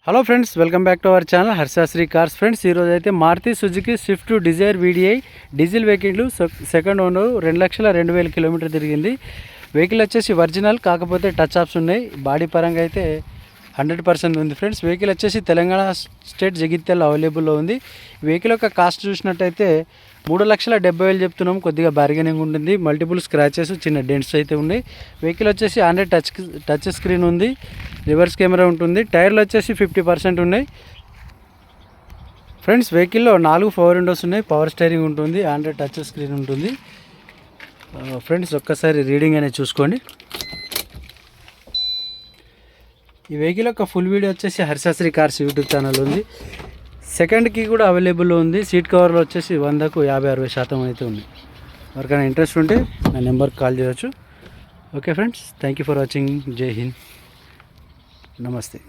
Hello friends, welcome back to our channel Harshasri cars. Friends, ఈరోజు అయితే Maruti Suzuki Swift Dzire VDI diesel vehicle second owner 2,02,000 kilometre తిరిగింది. Vehicle వచ్చేసి original, కాకపోతే touch ups ఉన్నాయి. Body పరంగా అయితే 100% ఉంది. ఫ్రెండ్స్, వెహికల్ వచ్చేసి తెలంగాణ స్టేట్ జగిత్యాల అవైలబుల్లో ఉంది. వెహికల్ యొక్క కాస్ట్ చూసినట్టయితే 3,70,000 చెప్తున్నాం. కొద్దిగా బార్గెనింగ్ ఉంటుంది. మల్టిపుల్ స్క్రాచెస్, చిన్న డెంట్స్ అయితే ఉన్నాయి. వెహికల్ వచ్చేసి 100 టచ్ స్క్రీన్ ఉంది. రివర్స్ కెమెరా ఉంటుంది. టైర్లు వచ్చేసి 50% ఉన్నాయి. ఫ్రెండ్స్, వెహికల్లో 4 పవర్ విండోస్ ఉన్నాయి. పవర్ స్టీరింగ్ ఉంటుంది. 100 టచ్ స్క్రీన్ ఉంటుంది. ఫ్రెండ్స్, ఒక్కసారి రీడింగ్ అనేది చూసుకోండి. ఈ వెహికల్ యొక్క ఫుల్ వీడియో వచ్చేసి హర్షాశ్రీ కార్స్ యూట్యూబ్ ఛానల్ ఉంది. సెకండ్ కీ కూడా అవైలబుల్లో ఉంది. సీట్ కవర్లో వచ్చేసి 100కు 50-60% అయితే ఉంది. ఎవరికైనా ఇంట్రెస్ట్ ఉంటే నా నెంబర్కి కాల్ చేయవచ్చు. Okay friends, thank you for watching. జై హింద్, నమస్తే.